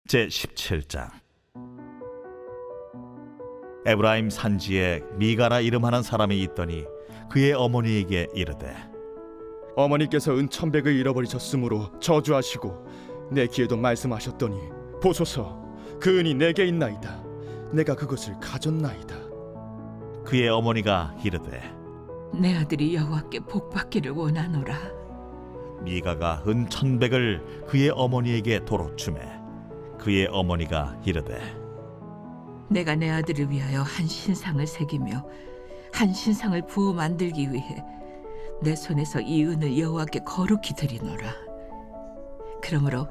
제17장. 에브라임 산지에 미가라 이름하는 사람이 있더니 그의 어머니에게 이르되, 어머니께서 은 1,100을 잃어버리셨으므로 저주하시고 내 귀에도 말씀하셨더니 보소서, 그 은이 내게 있나이다. 내가 그것을 가졌나이다. 그의 어머니가 이르되, 내 아들이 여호와께 복받기를 원하노라. 미가가 은 1,100을 그의 어머니에게 도로 주매 그의 어머니가 이르되, 내가 내 아들을 위하여 한 신상을 새기며 한 신상을 부어 만들기 위해 내 손에서 이 은을 여호와께 거룩히 드리노라. 그러므로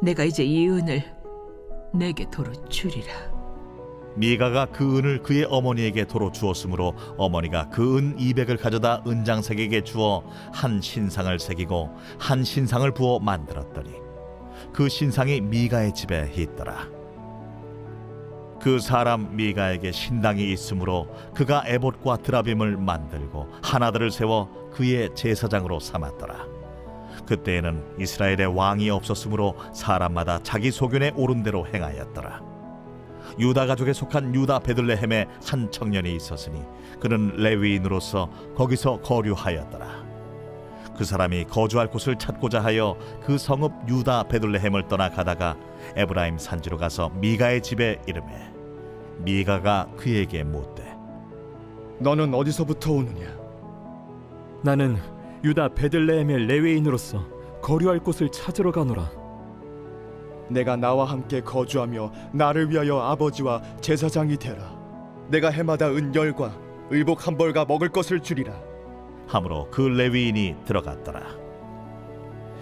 내가 이제 이 은을 내게 도로 주리라. 미가가 그 은을 그의 어머니에게 도로 주었으므로 어머니가 그 은 200을 가져다 은장색에게 주어 한 신상을 새기고 한 신상을 부어 만들었더니 그 신상이 미가의 집에 있더라. 그 사람 미가에게 신당이 있으므로 그가 에봇과 드라빔을 만들고 하나들을 세워 그의 제사장으로 삼았더라. 그때에는 이스라엘에 왕이 없었으므로 사람마다 자기 소견에 오른 대로 행하였더라. 유다 가족에 속한 유다 베들레헴에 한 청년이 있었으니 그는 레위인으로서 거기서 거류하였더라. 그 사람이 거주할 곳을 찾고자 하여 그 성읍 유다 베들레헴을 떠나 가다가 에브라임 산지로 가서 미가의 집에 이르매 미가가 그에게 묻되, 너는 어디서부터 오느냐? 나는 유다 베들레헴의 레위인으로서 거류할 곳을 찾으러 가노라. 내가 나와 함께 거주하며 나를 위하여 아버지와 제사장이 되라. 내가 해마다 은 10과 의복 1벌과 먹을 것을 주리라. 하므로 그 레위인이 들어갔더라.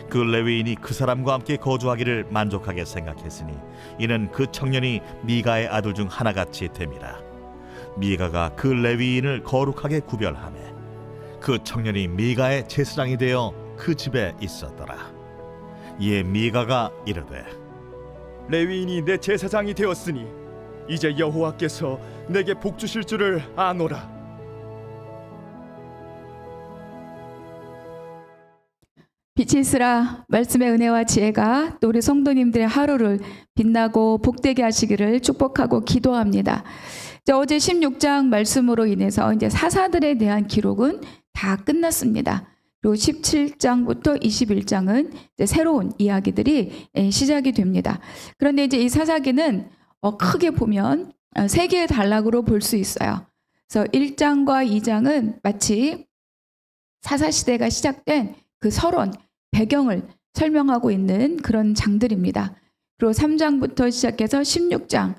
그 레위인이 그 사람과 함께 거주하기를 만족하게 생각했으니 이는 그 청년이 미가의 아들 중 하나같이 됨이라. 미가가 그 레위인을 거룩하게 구별하매 그 청년이 미가의 제사장이 되어 그 집에 있었더라. 이에 미가가 이르되, 레위인이 내 제사장이 되었으니 이제 여호와께서 내게 복 주실 줄을 아노라. 빛이 있으라. 말씀의 은혜와 지혜가 또 우리 성도님들의 하루를 빛나고 복되게 하시기를 축복하고 기도합니다. 어제 16장 말씀으로 인해서 이제 사사들에 대한 기록은 다 끝났습니다. 그리고 17장부터 21장은 이제 새로운 이야기들이 시작이 됩니다. 그런데 이제 이 사사기는 크게 보면 세 개의 단락으로 볼 수 있어요. 그래서 1장과 2장은 마치 사사시대가 시작된 그 서론, 배경을 설명하고 있는 그런 장들입니다. 그리고 3장부터 시작해서 16장,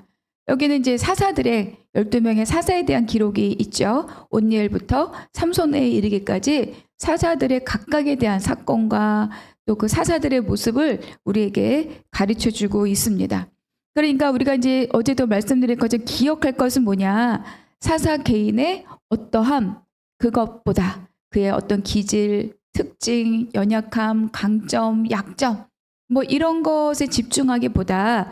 여기는 이제 사사들의 12명의 사사에 대한 기록이 있죠. 온니엘부터 삼손에 이르기까지 사사들의 각각에 대한 사건과 또 그 사사들의 모습을 우리에게 가르쳐주고 있습니다. 그러니까 우리가 이제 어제도 말씀드린 것처럼 기억할 것은 뭐냐? 사사 개인의 어떠함, 그것보다 그의 어떤 기질, 특징, 연약함, 강점, 약점 뭐 이런 것에 집중하기보다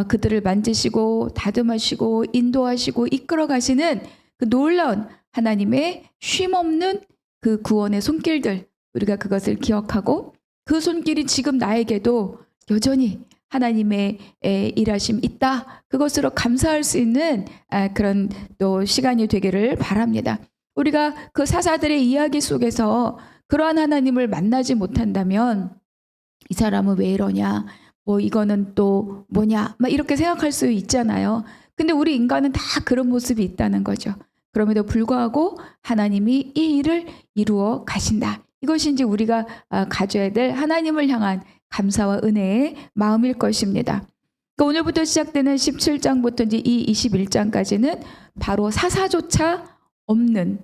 그들을 만지시고 다듬으시고 인도하시고 이끌어 가시는 그 놀라운 하나님의 쉼없는 그 구원의 손길들, 우리가 그것을 기억하고 그 손길이 지금 나에게도 여전히 하나님의 일하심 있다, 그것으로 감사할 수 있는 그런 또 시간이 되기를 바랍니다. 우리가 그 사사들의 이야기 속에서 그러한 하나님을 만나지 못한다면 이 사람은 왜 이러냐, 뭐 이거는 또 뭐냐, 막 이렇게 생각할 수 있잖아요. 근데 우리 인간은 다 그런 모습이 있다는 거죠. 그럼에도 불구하고 하나님이 이 일을 이루어 가신다. 이것이 이제 우리가 가져야 될 하나님을 향한 감사와 은혜의 마음일 것입니다. 그러니까 오늘부터 시작되는 17장부터 이제 이 21장까지는 바로 사사조차 없는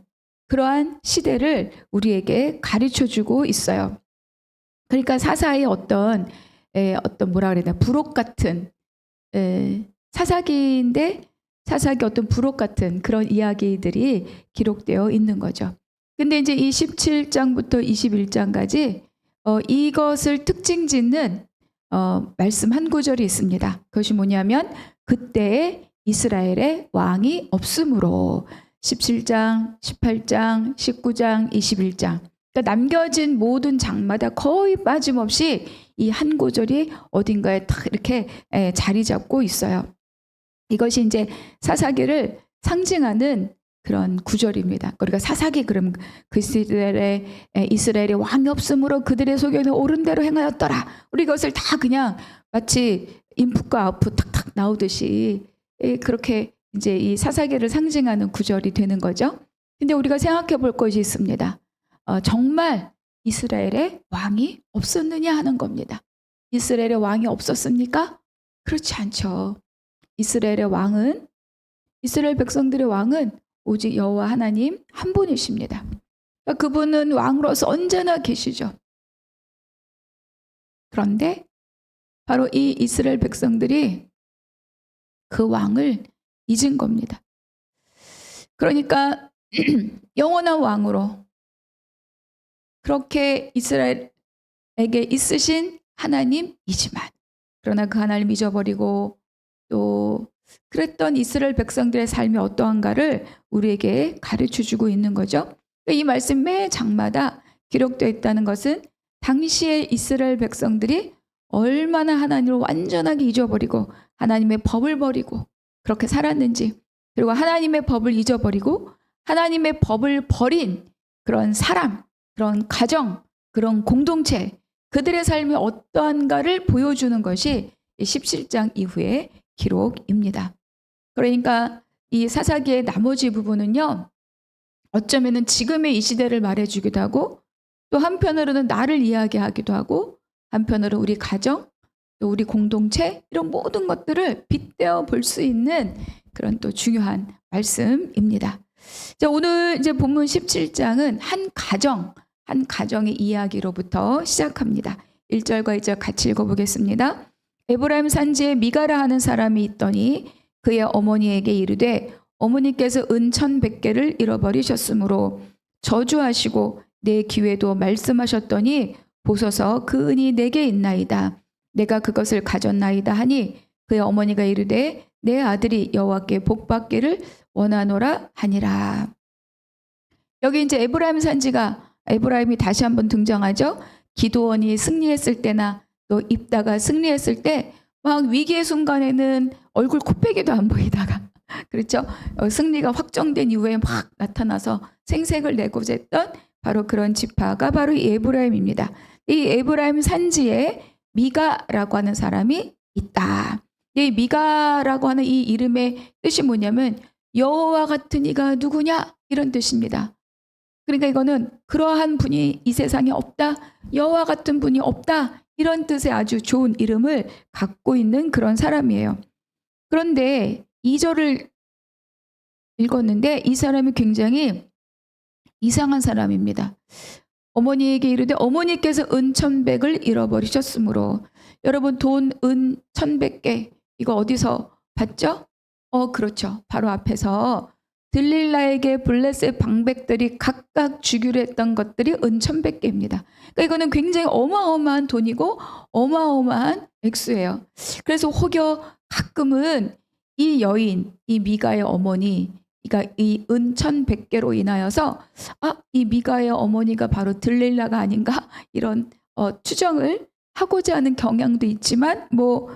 그러한 시대를 우리에게 가르쳐주고 있어요. 그러니까 사사의 어떤 뭐라 그래야 되나, 부록 같은 사사기인데 사사기 어떤 부록 같은 그런 이야기들이 기록되어 있는 거죠. 근데 이제 이 17장부터 21장까지 이것을 특징 짓는 말씀 한 구절이 있습니다. 그것이 뭐냐면 그때에 이스라엘에 왕이 없으므로 17장, 18장, 19장, 21장. 그러니까 남겨진 모든 장마다 거의 빠짐없이 이 한 구절이 어딘가에 탁 이렇게 자리 잡고 있어요. 이것이 이제 사사기를 상징하는 그런 구절입니다. 우리가 사사기 그럼 그 이스라엘의 왕이 없으므로 그들의 소견에 옳은 대로 행하였더라. 우리 이것을 다 그냥 마치 인풋과 아웃풋 탁탁 나오듯이 그렇게 이제 이 사사기를 상징하는 구절이 되는 거죠. 근데 우리가 생각해 볼 것이 있습니다. 정말 이스라엘에 왕이 없었느냐 하는 겁니다. 이스라엘에 왕이 없었습니까? 그렇지 않죠. 이스라엘 백성들의 왕은 오직 여호와 하나님 한 분이십니다. 그러니까 그분은 왕으로서 언제나 계시죠. 그런데 바로 이 이스라엘 백성들이 그 왕을 잊은 겁니다. 그러니까 영원한 왕으로 그렇게 이스라엘에게 있으신 하나님이지만 그러나 그 하나님을 잊어버리고 또 그랬던 이스라엘 백성들의 삶이 어떠한가를 우리에게 가르쳐주고 있는 거죠. 이 말씀 매 장마다 기록되어 있다는 것은 당시의 이스라엘 백성들이 얼마나 하나님을 완전하게 잊어버리고 하나님의 법을 버리고 그렇게 살았는지, 그리고 하나님의 법을 잊어버리고 하나님의 법을 버린 그런 사람, 그런 가정, 그런 공동체, 그들의 삶이 어떠한가를 보여주는 것이 17장 이후의 기록입니다. 그러니까 이 사사기의 나머지 부분은요, 어쩌면은 지금의 이 시대를 말해주기도 하고, 또 한편으로는 나를 이야기하기도 하고, 한편으로 우리 가정, 또 우리 공동체, 이런 모든 것들을 빗대어 볼 수 있는 그런 또 중요한 말씀입니다. 자, 오늘 이제 본문 17장은 한 가정의 이야기로부터 시작합니다. 1절과 2절 같이 읽어보겠습니다. 에브라임 산지에 미가라 하는 사람이 있더니 그의 어머니에게 이르되 어머니께서 은 1,100개를 잃어버리셨으므로 저주하시고 내 귀에도 말씀하셨더니 보소서 그 은이 내게 있나이다. 내가 그것을 가졌나이다 하니 그의 어머니가 이르되 내 아들이 여호와께 복받기를 원하노라 하니라. 여기 이제 에브라임이 다시 한번 등장하죠. 기드온이 승리했을 때나 또 입다가 승리했을 때 막 위기의 순간에는 얼굴 코빼기도 안 보이다가 그렇죠. 승리가 확정된 이후에 막 나타나서 생색을 내고자 했던 바로 그런 지파가 바로 이 에브라임입니다. 이 에브라임 산지에 미가라고 하는 사람이 있다. 이 미가라고 하는 이 이름의 뜻이 뭐냐면 여호와 같은 이가 누구냐 이런 뜻입니다. 그러니까 이거는 그러한 분이 이 세상에 없다, 여호와 같은 분이 없다, 이런 뜻의 아주 좋은 이름을 갖고 있는 그런 사람이에요. 그런데 2절을 읽었는데 이 사람이 굉장히 이상한 사람입니다. 어머니에게 이르되 어머니께서 은 1,100을 잃어버리셨으므로. 여러분, 돈 은 1,100개 이거 어디서 봤죠? 그렇죠. 바로 앞에서 들릴라에게 블레셋 방백들이 각각 주기로 했던 것들이 은 1,100개입니다. 그러니까 이거는 굉장히 어마어마한 돈이고 어마어마한 액수예요. 그래서 혹여 가끔은 이 여인, 이 미가의 어머니, 그러니까 이 은 1,100개로 인하여서 이 미가의 어머니가 바로 들릴라가 아닌가 이런 추정을 하고자 하는 경향도 있지만 뭐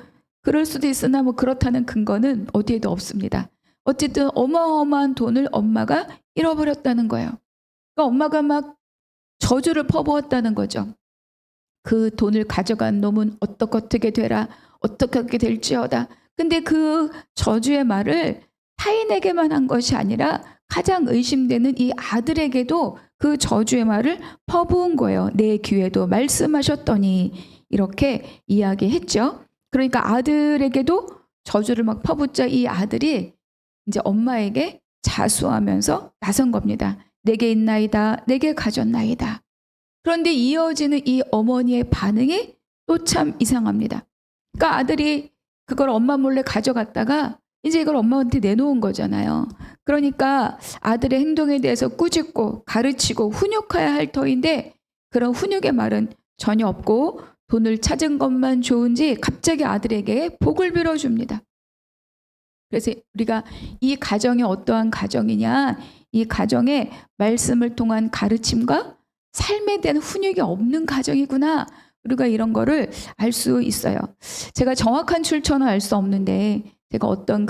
그럴 수도 있으나 뭐 그렇다는 근거는 어디에도 없습니다. 어쨌든 어마어마한 돈을 엄마가 잃어버렸다는 거예요. 그러니까 엄마가 막 저주를 퍼부었다는 거죠. 그 돈을 가져간 놈은 어떻게 되라, 어떻게 될지어다. 근데 그 저주의 말을 타인에게만 한 것이 아니라 가장 의심되는 이 아들에게도 그 저주의 말을 퍼부은 거예요. 내 귀에도 말씀하셨더니 이렇게 이야기했죠. 그러니까 아들에게도 저주를 막 퍼붓자 이 아들이 이제 엄마에게 자수하면서 나선 겁니다. 내게 있나이다, 내게 가졌나이다. 그런데 이어지는 이 어머니의 반응이 또 참 이상합니다. 그러니까 아들이 그걸 엄마 몰래 가져갔다가 이제 이걸 엄마한테 내놓은 거잖아요. 그러니까 아들의 행동에 대해서 꾸짖고 가르치고 훈육해야 할 터인데 그런 훈육의 말은 전혀 없고 돈을 찾은 것만 좋은지 갑자기 아들에게 복을 빌어줍니다. 그래서 우리가 이 가정이 어떠한 가정이냐, 이 가정의 말씀을 통한 가르침과 삶에 대한 훈육이 없는 가정이구나. 우리가 이런 거를 알 수 있어요. 제가 정확한 출처는 알 수 없는데 제가 어떤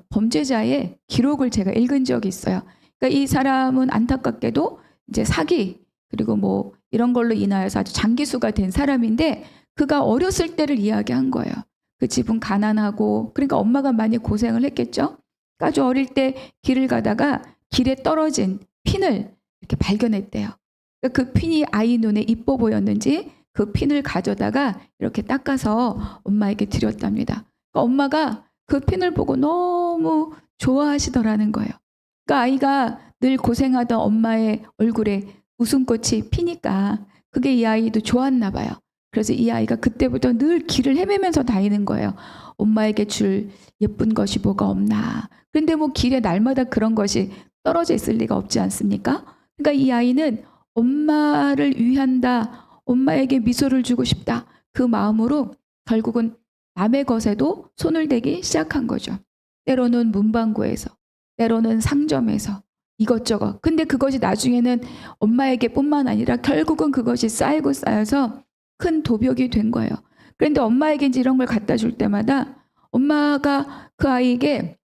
범죄자의 기록을 제가 읽은 적이 있어요. 그러니까 이 사람은 안타깝게도 이제 사기 그리고 뭐 이런 걸로 인하여서 아주 장기수가 된 사람인데 그가 어렸을 때를 이야기한 거예요. 그 집은 가난하고 그러니까 엄마가 많이 고생을 했겠죠. 아주 어릴 때 길을 가다가 길에 떨어진 핀을 이렇게 발견했대요. 그 핀이 아이 눈에 이뻐 보였는지 그 핀을 가져다가 이렇게 닦아서 엄마에게 드렸답니다. 그러니까 엄마가 그 핀을 보고 너무 좋아하시더라는 거예요. 그러니까 아이가 늘 고생하던 엄마의 얼굴에 웃음꽃이 피니까 그게 이 아이도 좋았나 봐요. 그래서 이 아이가 그때부터 늘 길을 헤매면서 다니는 거예요. 엄마에게 줄 예쁜 것이 뭐가 없나. 그런데 뭐 길에 날마다 그런 것이 떨어져 있을 리가 없지 않습니까? 그러니까 이 아이는 엄마를 위한다. 엄마에게 미소를 주고 싶다. 그 마음으로 결국은 남의 것에도 손을 대기 시작한 거죠. 때로는 문방구에서, 때로는 상점에서 이것저것. 근데 그것이 나중에는 엄마에게 뿐만 아니라 결국은 그것이 쌓이고 쌓여서 큰 도벽이 된 거예요. 그런데 엄마에게 이제 이런 걸 갖다 줄 때마다 엄마가 그 아이에게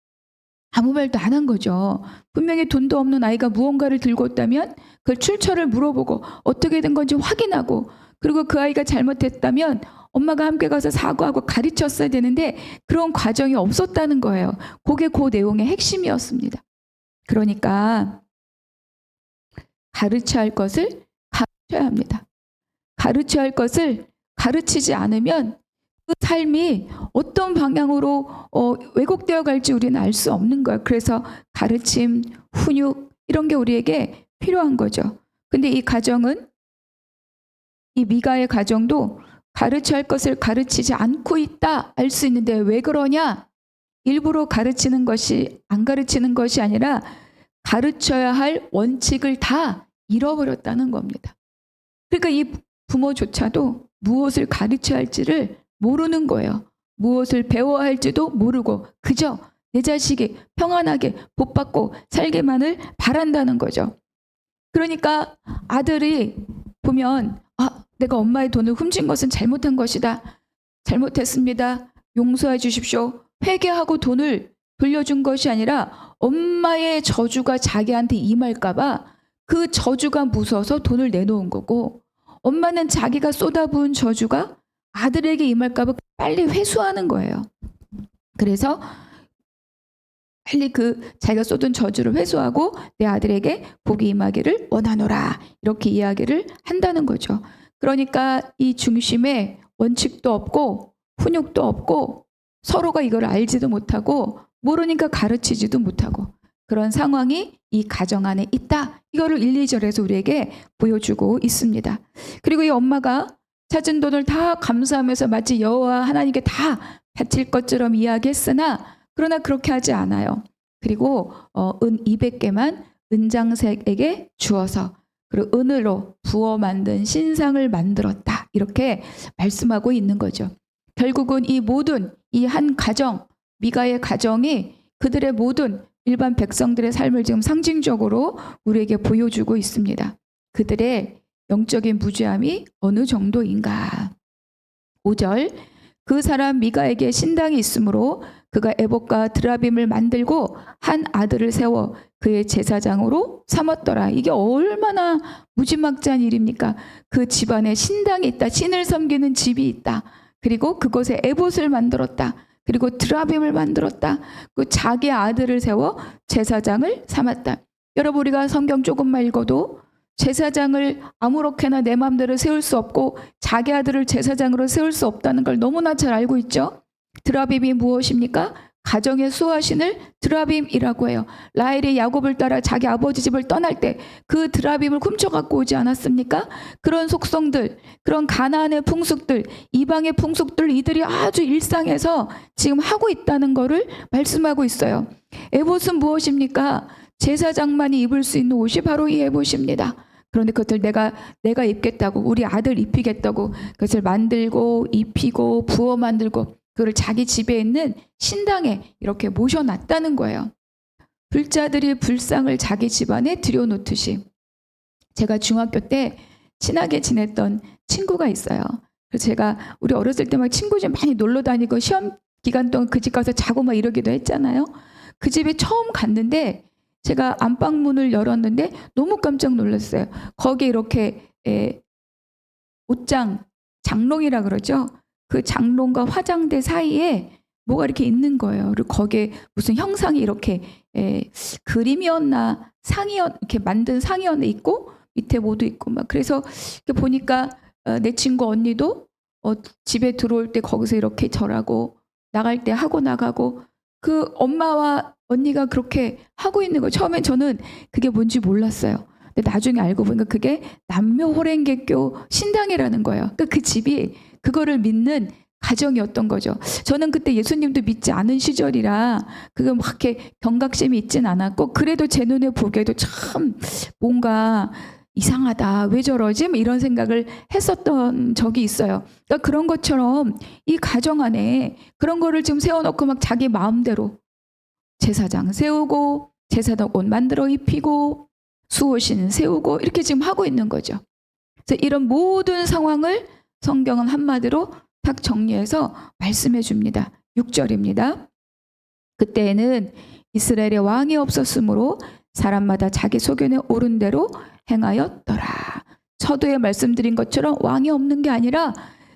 아무 말도 안 한 거죠. 분명히 돈도 없는 아이가 무언가를 들고 왔다면 그 출처를 물어보고 어떻게 된 건지 확인하고 그리고 그 아이가 잘못했다면 엄마가 함께 가서 사과하고 가르쳤어야 되는데 그런 과정이 없었다는 거예요. 그게 그 내용의 핵심이었습니다. 그러니까 가르쳐야 할 것을 가르쳐야 합니다. 가르쳐야 할 것을 가르치지 않으면 그 삶이 어떤 방향으로 왜곡되어 갈지 우리는 알 수 없는 거예요. 그래서 가르침, 훈육 이런 게 우리에게 필요한 거죠. 근데 이 가정은 이 미가의 가정도 가르쳐야 할 것을 가르치지 않고 있다 알 수 있는데 왜 그러냐? 일부러 가르치는 것이 안 가르치는 것이 아니라 가르쳐야 할 원칙을 다 잃어버렸다는 겁니다. 그러니까 이 부모조차도 무엇을 가르쳐야 할지를 모르는 거예요. 무엇을 배워야 할지도 모르고 그저 내 자식이 평안하게 복받고 살기만을 바란다는 거죠. 그러니까 아들이 보면 내가 엄마의 돈을 훔친 것은 잘못한 것이다. 잘못했습니다. 용서해 주십시오. 회개하고 돈을 돌려준 것이 아니라 엄마의 저주가 자기한테 임할까 봐 그 저주가 무서워서 돈을 내놓은 거고 엄마는 자기가 쏟아부은 저주가 아들에게 임할까 봐 빨리 회수하는 거예요. 그래서 빨리 자기가 쏟은 저주를 회수하고 내 아들에게 복이 임하기를 원하노라 이렇게 이야기를 한다는 거죠. 그러니까 이 중심에 원칙도 없고 훈육도 없고 서로가 이걸 알지도 못하고 모르니까 가르치지도 못하고 그런 상황이 이 가정 안에 있다. 이거를 1, 2절에서 우리에게 보여주고 있습니다. 그리고 이 엄마가 찾은 돈을 다 감사하면서 마치 여호와 하나님께 다 바칠 것처럼 이야기했으나 그러나 그렇게 하지 않아요. 그리고 은 200개만 은장색에게 주어서 그리고 은으로 부어 만든 신상을 만들었다. 이렇게 말씀하고 있는 거죠. 결국은 이 모든 이 한 가정, 미가의 가정이 그들의 모든 일반 백성들의 삶을 지금 상징적으로 우리에게 보여주고 있습니다. 그들의 영적인 무죄함이 어느 정도인가. 5절 그 사람 미가에게 신당이 있으므로 그가 에봇과 드라빔을 만들고 한 아들을 세워 그의 제사장으로 삼았더라. 이게 얼마나 무지막지한 일입니까? 그 집안에 신당이 있다. 신을 섬기는 집이 있다. 그리고 그곳에 에봇을 만들었다. 그리고 드라빔을 만들었다. 그 자기 아들을 세워 제사장을 삼았다. 여러분 우리가 성경 조금만 읽어도 제사장을 아무렇게나 내 마음대로 세울 수 없고 자기 아들을 제사장으로 세울 수 없다는 걸 너무나 잘 알고 있죠. 드라빔이 무엇입니까? 가정의 수호하신을 드라빔이라고 해요. 라헬이 야곱을 따라 자기 아버지 집을 떠날 때 그 드라빔을 훔쳐갖고 오지 않았습니까? 그런 속성들, 그런 가나안의 풍습들, 이방의 풍습들 이들이 아주 일상에서 지금 하고 있다는 것을 말씀하고 있어요. 에봇은 무엇입니까? 제사장만이 입을 수 있는 옷이 바로 이 에봇입니다. 그런데 그것들 내가 입겠다고 우리 아들 입히겠다고 그것을 만들고 입히고 부어 만들고 그걸 자기 집에 있는 신당에 이렇게 모셔놨다는 거예요. 불자들이 불상을 자기 집안에 들여놓듯이 제가 중학교 때 친하게 지냈던 친구가 있어요. 그래서 제가 우리 어렸을 때 막 친구 집 많이 놀러 다니고 시험 기간 동안 그 집 가서 자고 막 이러기도 했잖아요. 그 집에 처음 갔는데 제가 안방문을 열었는데 너무 깜짝 놀랐어요. 거기 이렇게 옷장, 장롱이라 그러죠. 그 장롱과 화장대 사이에 뭐가 이렇게 있는 거예요. 그리고 거기에 무슨 형상이 이렇게 그림이었나 이렇게 만든 상이었나 있고 밑에 뭐도 있고 막 그래서 이렇게 보니까 내 친구 언니도 집에 들어올 때 거기서 이렇게 절하고 나갈 때 하고 나가고 그 엄마와 언니가 그렇게 하고 있는 거 처음에 저는 그게 뭔지 몰랐어요. 근데 나중에 알고 보니까 그게 남묘호랭개교 신당이라는 거예요. 그러니까 그 집이 그거를 믿는 가정이었던 거죠. 저는 그때 예수님도 믿지 않은 시절이라 그거 막 이렇게 경각심이 있진 않았고 그래도 제 눈에 보기에도 참 뭔가 이상하다. 왜 저러지? 뭐 이런 생각을 했었던 적이 있어요. 그러니까 그런 것처럼 이 가정 안에 그런 거를 지금 세워놓고 막 자기 마음대로 제사장 세우고 제사장 옷 만들어 입히고 수호신 세우고 이렇게 지금 하고 있는 거죠. 그래서 이런 모든 상황을 성경은 한마디로 딱 정리해서 말씀해 줍니다. 6절입니다. 그때에는 이스라엘에 왕이 없었으므로 사람마다 자기 소견에 옳은 대로 행하였더라. 서두에 말씀드린 것처럼 왕이 없는 게 아니라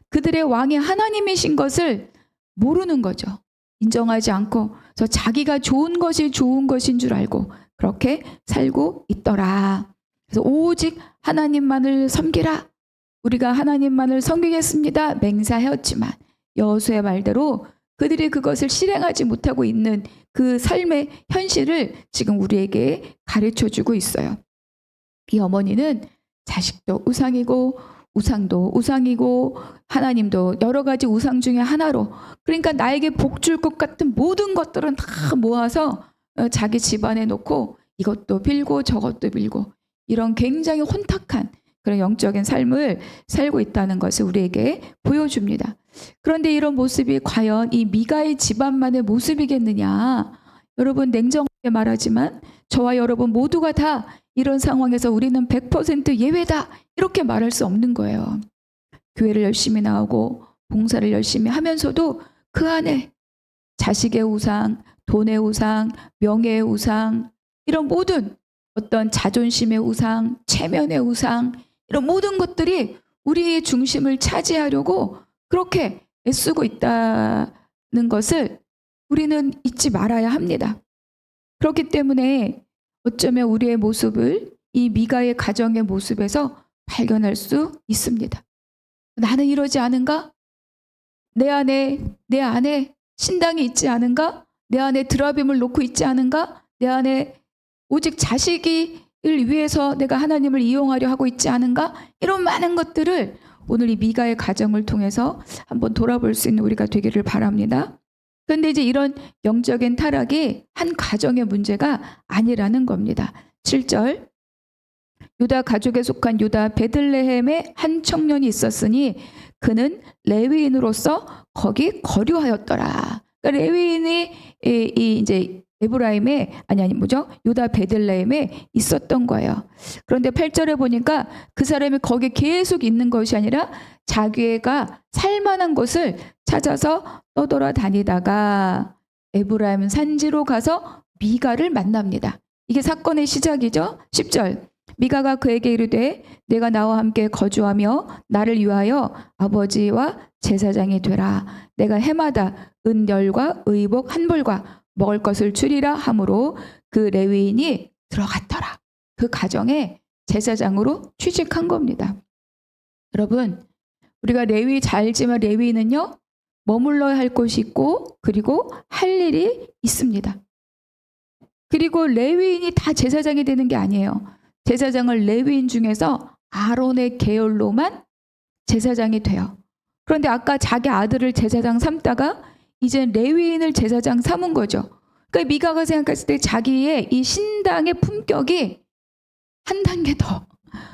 그들의 왕이 하나님이신 것을 모르는 거죠. 인정하지 않고 그래서 자기가 좋은 것이 좋은 것인 줄 알고 그렇게 살고 있더라. 그래서 오직 하나님만을 섬기라. 우리가 하나님만을 섬기겠습니다. 맹세하였지만 여호수아의 말대로 그들이 그것을 실행하지 못하고 있는 그 삶의 현실을 지금 우리에게 가르쳐주고 있어요. 이 어머니는 자식도 우상이고 우상도 우상이고 하나님도 여러 가지 우상 중에 하나로 그러니까 나에게 복 줄 것 같은 모든 것들은 다 모아서 자기 집안에 놓고 이것도 빌고 저것도 빌고 이런 굉장히 혼탁한 그런 영적인 삶을 살고 있다는 것을 우리에게 보여줍니다. 그런데 이런 모습이 과연 이 미가의 집안만의 모습이겠느냐? 여러분 냉정하게 말하지만 저와 여러분 모두가 다 이런 상황에서 우리는 100% 예외다 이렇게 말할 수 없는 거예요. 교회를 열심히 나오고 봉사를 열심히 하면서도 그 안에 자식의 우상, 돈의 우상, 명예의 우상 이런 모든 어떤 자존심의 우상, 체면의 우상 이런 모든 것들이 우리의 중심을 차지하려고 그렇게 애쓰고 있다는 것을 우리는 잊지 말아야 합니다. 그렇기 때문에 어쩌면 우리의 모습을 이 미가의 가정의 모습에서 발견할 수 있습니다. 나는 이러지 않은가? 내 안에 신당이 있지 않은가? 내 안에 드라빔을 놓고 있지 않은가? 내 안에 오직 자식을 위해서 내가 하나님을 이용하려 하고 있지 않은가? 이런 많은 것들을 오늘 이 미가의 가정을 통해서 한번 돌아볼 수 있는 우리가 되기를 바랍니다. 그런데 이제 이런 영적인 타락이 한 가정의 문제가 아니라는 겁니다. 7절 유다 가족에 속한 유다 베들레헴에 한 청년이 있었으니 그는 레위인으로서 거기 거류하였더라. 그러니까 레위인이 이제 유다 베들레헴에 있었던 거예요. 그런데 8절에 보니까 그 사람이 거기 계속 있는 것이 아니라 자기가 살만한 곳을 찾아서 떠돌아다니다가 에브라임 산지로 가서 미가를 만납니다. 이게 사건의 시작이죠. 10절 미가가 그에게 이르되 내가 나와 함께 거주하며 나를 위하여 아버지와 제사장이 되라. 내가 해마다 은열과 의복 한 벌과 먹을 것을 주리라 하므로 그 레위인이 들어갔더라. 그 가정에 제사장으로 취직한 겁니다. 여러분 우리가 레위 잘 알지만 레위인은요 머물러야 할 곳이 있고 그리고 할 일이 있습니다. 그리고 레위인이 다 제사장이 되는 게 아니에요. 제사장을 레위인 중에서 아론의 계열로만 제사장이 돼요. 그런데 아까 자기 아들을 제사장 삼다가 이제 레위인을 제사장 삼은 거죠. 그러니까 미가가 생각했을 때 자기의 이 신당의 품격이 한 단계 더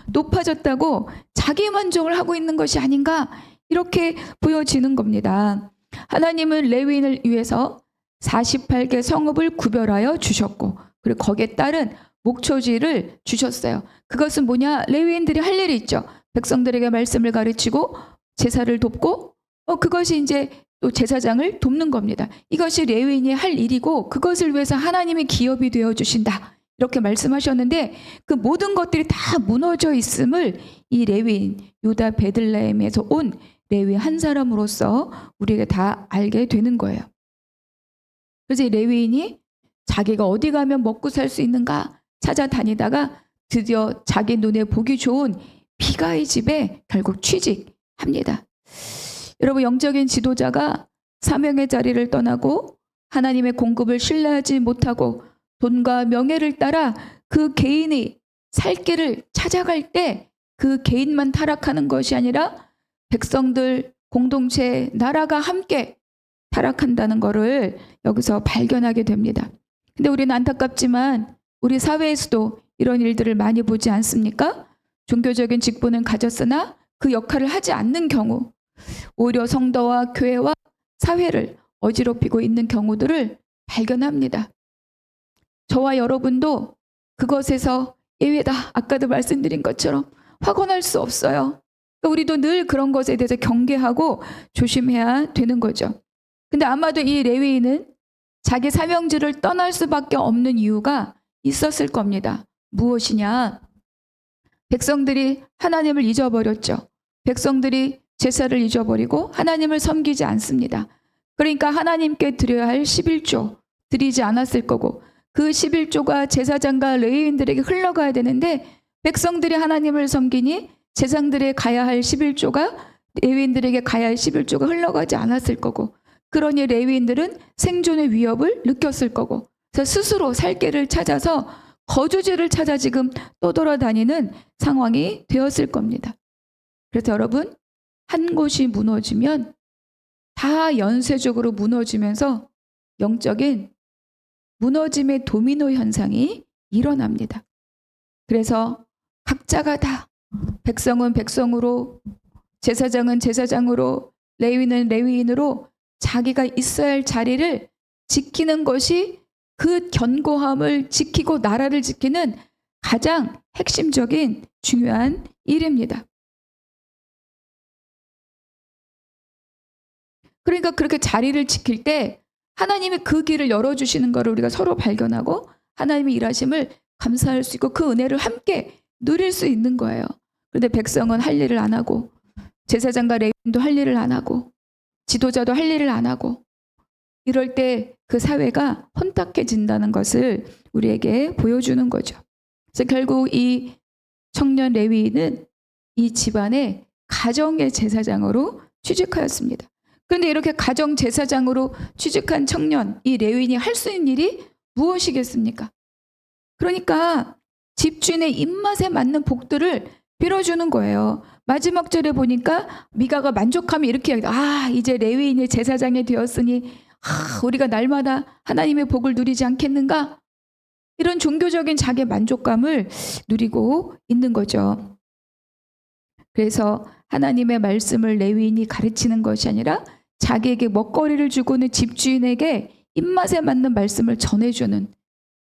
높아졌다고 자기 만족을 하고 있는 것이 아닌가 이렇게 보여지는 겁니다. 하나님은 레위인을 위해서 48개 성읍을 구별하여 주셨고 그리고 거기에 따른 목초지를 주셨어요. 그것은 뭐냐? 레위인들이 할 일이 있죠. 백성들에게 말씀을 가르치고 제사를 돕고 그것이 이제 또 제사장을 돕는 겁니다. 이것이 레위인이 할 일이고 그것을 위해서 하나님이 기업이 되어 주신다. 이렇게 말씀하셨는데 그 모든 것들이 다 무너져 있음을 이 레위인 유다 베들레헴에서 온 레위 한 사람으로서 우리에게 다 알게 되는 거예요. 그래서 이 레위인이 자기가 어디 가면 먹고 살 수 있는가 찾아다니다가 드디어 자기 눈에 보기 좋은 비가의 집에 결국 취직합니다. 여러분, 영적인 지도자가 사명의 자리를 떠나고 하나님의 공급을 신뢰하지 못하고 돈과 명예를 따라 그 개인이 살 길을 찾아갈 때 그 개인만 타락하는 것이 아니라 백성들, 공동체, 나라가 함께 타락한다는 것을 여기서 발견하게 됩니다. 근데 우리는 안타깝지만 우리 사회에서도 이런 일들을 많이 보지 않습니까? 종교적인 직분은 가졌으나 그 역할을 하지 않는 경우, 오히려 성도와 교회와 사회를 어지럽히고 있는 경우들을 발견합니다. 저와 여러분도 그것에서 예외다. 아까도 말씀드린 것처럼 확언할 수 없어요. 그러니까 우리도 늘 그런 것에 대해서 경계하고 조심해야 되는 거죠. 근데 아마도 이 레위인은 자기 사명지를 떠날 수밖에 없는 이유가 있었을 겁니다. 무엇이냐? 백성들이 하나님을 잊어버렸죠. 백성들이 제사를 잊어버리고 하나님을 섬기지 않습니다. 그러니까 하나님께 드려야 할 11조 드리지 않았을 거고 그 11조가 제사장과 레위인들에게 흘러가야 되는데 백성들이 하나님을 섬기니 제사장들에 가야 할 11조가 레위인들에게 가야 할 11조가 흘러가지 않았을 거고 그러니 레위인들은 생존의 위협을 느꼈을 거고 그래서 스스로 살 길을 찾아서 거주지를 찾아 지금 떠돌아다니는 상황이 되었을 겁니다. 그래서 여러분, 한 곳이 무너지면 다 연쇄적으로 무너지면서 영적인 무너짐의 도미노 현상이 일어납니다. 그래서 각자가 다 백성은 백성으로, 제사장은 제사장으로, 레위인은 레위인으로 자기가 있어야 할 자리를 지키는 것이 그 견고함을 지키고 나라를 지키는 가장 핵심적인 중요한 일입니다. 그러니까 그렇게 자리를 지킬 때 하나님이 그 길을 열어주시는 것을 우리가 서로 발견하고 하나님의 일하심을 감사할 수 있고 그 은혜를 함께 누릴 수 있는 거예요. 그런데 백성은 할 일을 안 하고 제사장과 레위인도 할 일을 안 하고 지도자도 할 일을 안 하고 이럴 때 그 사회가 혼탁해진다는 것을 우리에게 보여주는 거죠. 그래서 결국 이 청년 레위인은 이 집안의 가정의 제사장으로 취직하였습니다. 그런데 이렇게 가정 제사장으로 취직한 청년, 이 레위인이 할 수 있는 일이 무엇이겠습니까? 그러니까 집주인의 입맛에 맞는 복들을 빌어주는 거예요. 마지막 절에 보니까 미가가 만족하며 이렇게 이야기해요. 이제 레위인이 제사장이 되었으니 우리가 날마다 하나님의 복을 누리지 않겠는가? 이런 종교적인 자기 만족감을 누리고 있는 거죠. 그래서 하나님의 말씀을 레위인이 가르치는 것이 아니라 자기에게 먹거리를 주고는 집주인에게 입맛에 맞는 말씀을 전해주는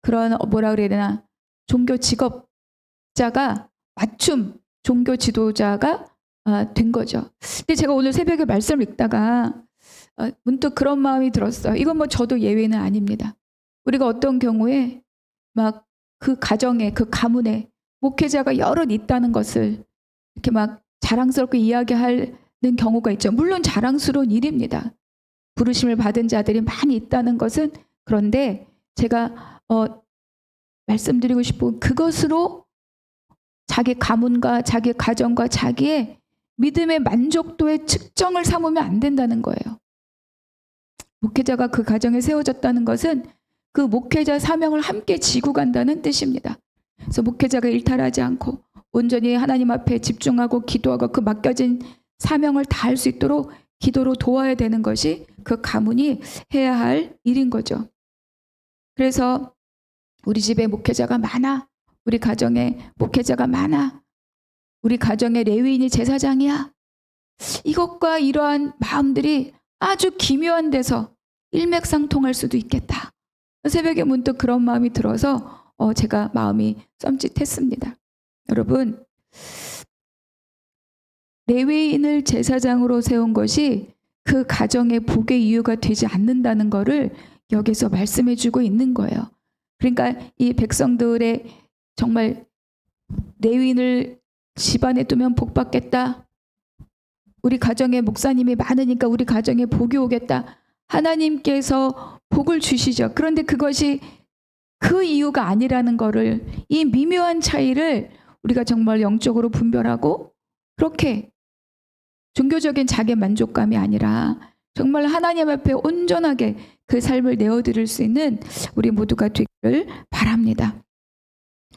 그런 뭐라 그래야 되나 종교 직업자가 맞춤 종교 지도자가 된 거죠. 근데 제가 오늘 새벽에 말씀을 읽다가 문득 그런 마음이 들었어요. 이건 뭐 저도 예외는 아닙니다. 우리가 어떤 경우에 막 그 가정에 그 가문에 목회자가 여럿 있다는 것을 이렇게 막 자랑스럽게 이야기하는 경우가 있죠. 물론 자랑스러운 일입니다. 부르심을 받은 자들이 많이 있다는 것은 그런데 제가 말씀드리고 싶은 그것으로 자기 가문과 자기 가정과 자기의 믿음의 만족도의 측정을 삼으면 안 된다는 거예요. 목회자가 그 가정에 세워졌다는 것은 그 목회자 사명을 함께 지고 간다는 뜻입니다. 그래서 목회자가 일탈하지 않고 온전히 하나님 앞에 집중하고 기도하고 그 맡겨진 사명을 다할 수 있도록 기도로 도와야 되는 것이 그 가문이 해야 할 일인 거죠. 그래서 우리 집에 목회자가 많아. 우리 가정에 목회자가 많아. 우리 가정에 레위인이 제사장이야. 이것과 이러한 마음들이 아주 기묘한 데서 일맥상통할 수도 있겠다. 새벽에 문득 그런 마음이 들어서 제가 마음이 썸짓했습니다. 여러분, 레위인을 제사장으로 세운 것이 그 가정의 복의 이유가 되지 않는다는 것을 여기서 말씀해 주고 있는 거예요. 그러니까 이 백성들의 정말 레위인을 집안에 두면 복 받겠다. 우리 가정에 목사님이 많으니까 우리 가정에 복이 오겠다. 하나님께서 복을 주시죠. 그런데 그것이 그 이유가 아니라는 것을, 이 미묘한 차이를 우리가 정말 영적으로 분별하고, 그렇게 종교적인 자기 만족감이 아니라 정말 하나님 앞에 온전하게 그 삶을 내어드릴 수 있는 우리 모두가 되기를 바랍니다.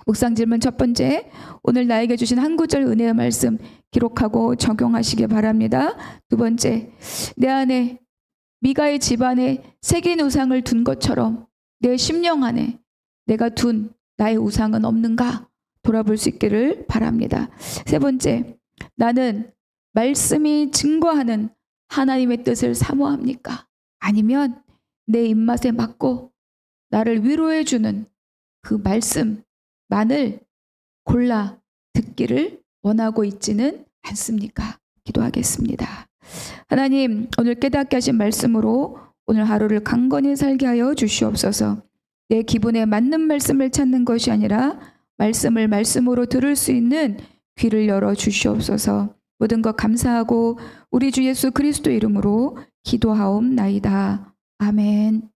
묵상 질문 첫 번째, 오늘 나에게 주신 한 구절 은혜의 말씀 기록하고 적용하시기 바랍니다. 두 번째, 내 안에 미가의 집안에 새긴 우상을 둔 것처럼 내 심령 안에 내가 둔 나의 우상은 없는가 돌아볼 수 있기를 바랍니다. 세 번째, 나는 말씀이 증거하는 하나님의 뜻을 사모합니까? 아니면 내 입맛에 맞고 나를 위로해 주는 그 말씀만을 골라 듣기를 원하고 있지는 않습니까? 기도하겠습니다. 하나님, 오늘 깨닫게 하신 말씀으로 오늘 하루를 강건히 살게 하여 주시옵소서. 내 기분에 맞는 말씀을 찾는 것이 아니라 말씀을 말씀으로 들을 수 있는 귀를 열어 주시옵소서. 모든 것 감사하고 우리 주 예수 그리스도 이름으로 기도하옵나이다. 아멘.